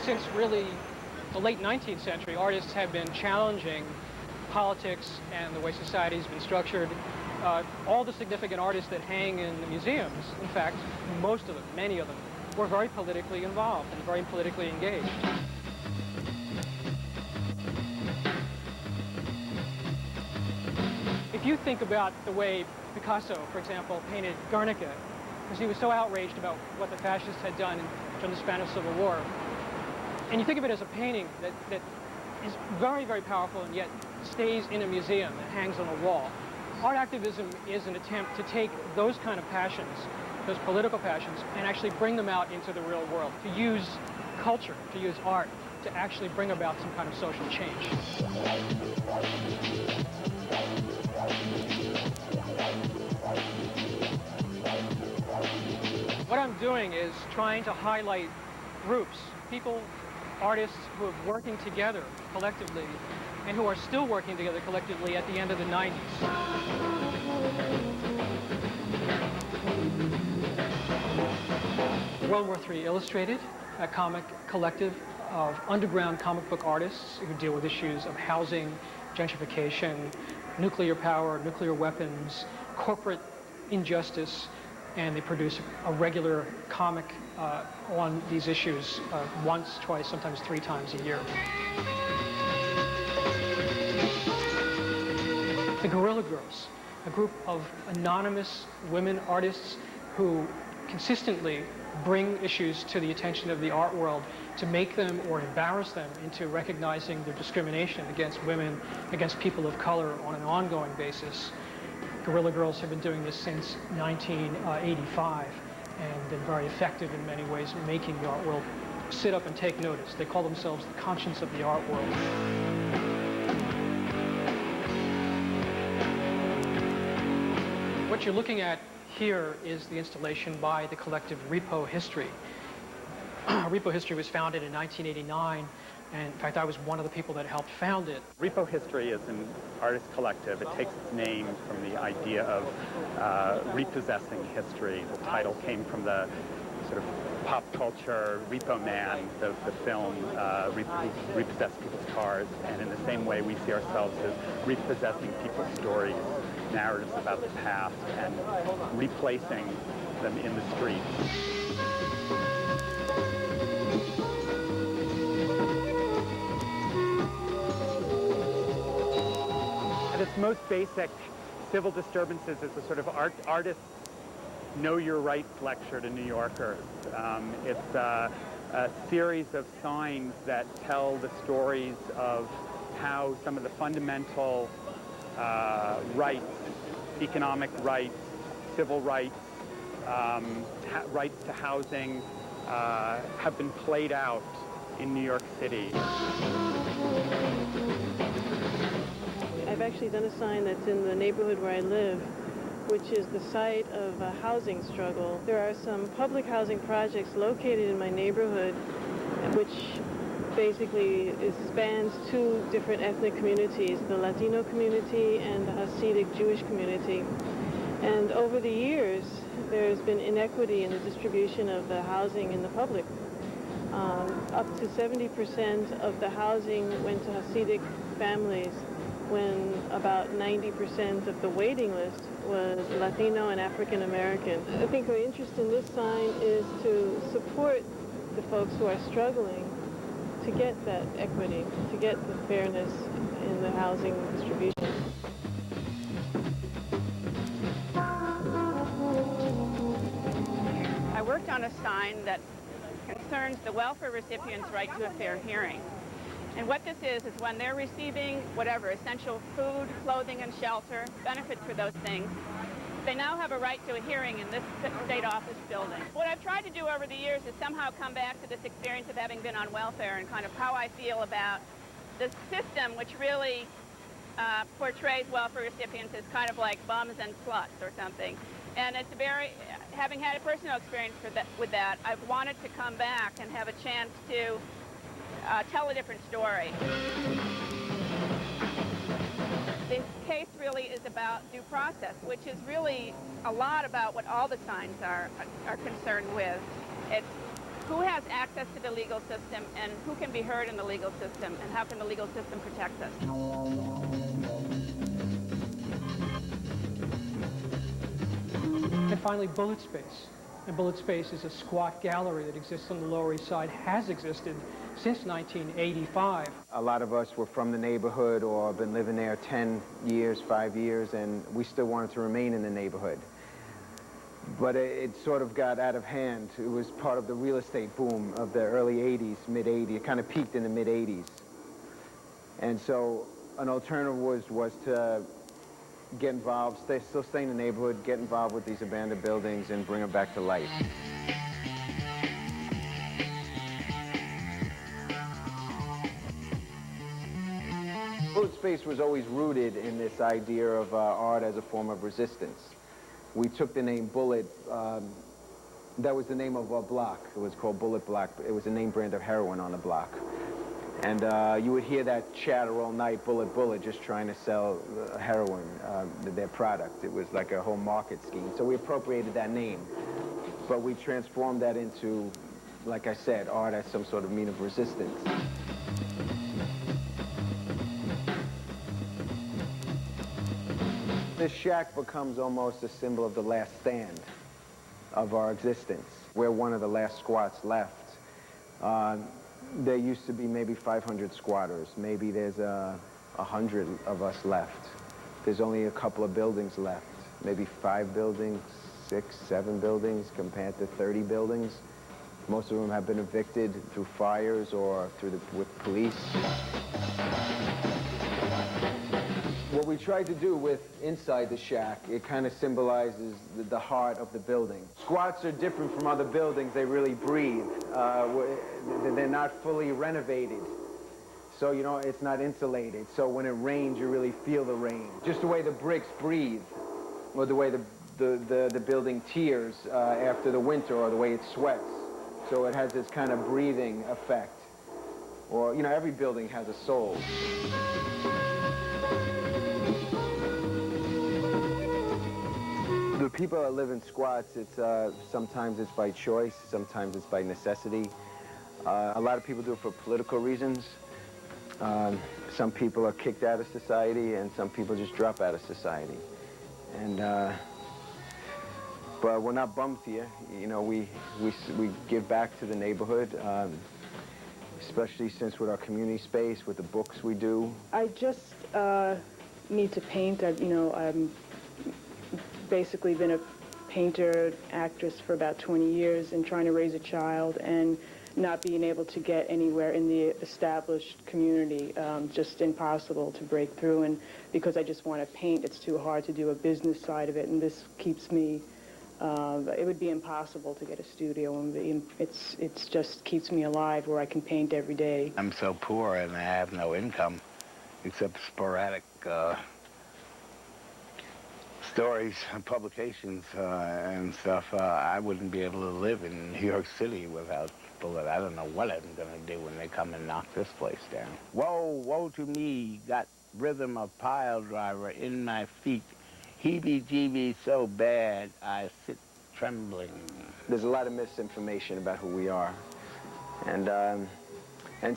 since really the late 19th century, artists have been challenging politics and the way society's been structured. All the significant artists that hang in the museums, in fact, most of them, many of them, were very politically involved and very politically engaged. If you think about the way Picasso, for example, painted Guernica, because he was so outraged about what the fascists had done during the Spanish Civil War, and you think of it as a painting that is very, very powerful and yet stays in a museum and hangs on a wall. Art activism is an attempt to take those kind of passions, those political passions, and actually bring them out into the real world, to use culture, to use art, to actually bring about some kind of social change. What I'm doing is trying to highlight groups, people, artists who are working together collectively and who are still working together collectively at the end of the 90s. World War III Illustrated, a comic collective of underground comic book artists who deal with issues of housing, gentrification, nuclear power, nuclear weapons, corporate injustice, and they produce a regular comic on these issues once, twice, sometimes 3 times a year. The Guerrilla Girls, a group of anonymous women artists who consistently bring issues to the attention of the art world to make them or embarrass them into recognizing their discrimination against women, against people of color on an ongoing basis. Guerrilla Girls have been doing this since 1985 and been very effective in many ways in making the art world sit up and take notice. They call themselves the conscience of the art world. What you're looking at here is the installation by the collective REPOhistory. REPOhistory was founded in 1989, and in fact I was one of the people that helped found it. REPOhistory is an artist collective. It takes its name from the idea of repossessing history. The title came from the sort of pop culture Repo Man, the film, repossess people's cars, and in the same way we see ourselves as repossessing people's stories, narratives about the past, and replacing them in the streets. At its most basic, Civil Disturbances is a sort of artist's know your rights lecture to New Yorkers. It's a series of signs that tell the stories of how some of the fundamental rights, economic rights, civil rights, rights to housing have been played out in New York City. I've actually done a sign that's in the neighborhood where I live, which is the site of a housing struggle. There are some public housing projects located in my neighborhood, which basically spans 2 different ethnic communities, the Latino community and the Hasidic Jewish community. And over the years, there's been inequity in the distribution of the housing in the public. Up to 70% of the housing went to Hasidic families, when about 90% of the waiting list was Latino and African American. I think our interest in this sign is to support the folks who are struggling to get that equity, to get the fairness in the housing distribution. I worked on a sign that concerns the welfare recipient's right to a fair hearing. And what this is when they're receiving whatever, essential food, clothing, and shelter, benefits for those things, they now have a right to a hearing in this state office building. What I've tried to do over the years is somehow come back to this experience of having been on welfare and kind of how I feel about the system, which really portrays welfare recipients as kind of like bums and sluts or something. And it's having had a personal experience with that, I've wanted to come back and have a chance to tell a different story. This case really is about due process, which is really a lot about what all the signs are concerned with. It's who has access to the legal system and who can be heard in the legal system and how can the legal system protect us. And finally, Bullet Space. And Bullet Space is a squat gallery that exists on the Lower East Side, has existed since 1985. A lot of us were from the neighborhood or been living there 10 years, 5 years, and we still wanted to remain in the neighborhood. But it sort of got out of hand. It was part of the real estate boom of the early 80s, mid-80s. It kind of peaked in the mid-80s. And so an alternative was to get involved, still stay in the neighborhood, get involved with these abandoned buildings and bring them back to life. Bullet Space was always rooted in this idea of art as a form of resistance. We took the name Bullet, that was the name of a block. It was called Bullet Block. It was a name brand of heroin on the block. And you would hear that chatter all night, Bullet, Bullet, just trying to sell heroin, their product. It was like a whole market scheme. So we appropriated that name. But we transformed that into, like I said, art as some sort of mean of resistance. This shack becomes almost a symbol of the last stand of our existence. We're one of the last squats left. There used to be maybe 500 squatters. Maybe there's 100 of us left. There's only a couple of buildings left. Maybe 5 buildings, 6, 7 buildings compared to 30 buildings. Most of them have been evicted through fires or with police. What we tried to do with inside the shack, it kind of symbolizes the heart of the building. Squats are different from other buildings. They really breathe. They're not fully renovated. So, you know, it's not insulated. So when it rains, you really feel the rain. Just the way the bricks breathe, or the way the building tears after the winter, or the way it sweats. So it has this kind of breathing effect. Or, you know, every building has a soul. The people that live in squats, sometimes it's by choice, sometimes it's by necessity. A lot of people do it for political reasons. Some people are kicked out of society, and some people just drop out of society. And but we're not bummed here. You know, we give back to the neighborhood, especially since with our community space, with the books we do. I just need to paint. You know, I'm basically been a painter, actress for about 20 years and trying to raise a child and not being able to get anywhere in the established community, just impossible to break through. And because I just want to paint, it's too hard to do a business side of it, and this keeps me, it would be impossible to get a studio, and it's just keeps me alive where I can paint every day. I'm so poor and I have no income except sporadic stories and publications and stuff. I wouldn't be able to live in New York City without Bullet. I don't know what I'm gonna do when they come and knock this place down. Woe, woe to me, got rhythm of pile driver in my feet. Heebie-jeebie so bad, I sit trembling. There's a lot of misinformation about who we are. And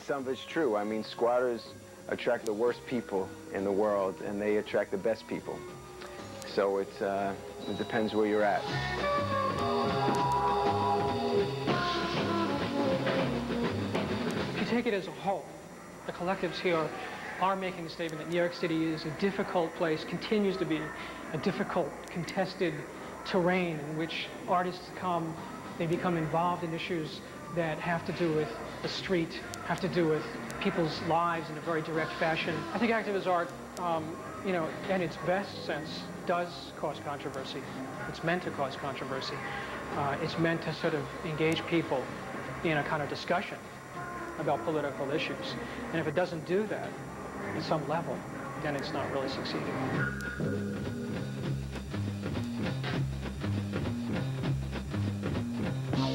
some of it's true. I mean, squatters attract the worst people in the world, and they attract the best people. So it depends where you're at. If you take it as a whole, the collectives here are making a statement that New York City is a difficult place, continues to be a difficult, contested terrain in which artists come, they become involved in issues that have to do with the street, have to do with people's lives in a very direct fashion. I think activist art, you know, in its best sense, does cause controversy. It's meant to cause controversy. It's meant to sort of engage people in a kind of discussion about political issues. And if it doesn't do that at some level, then it's not really succeeding.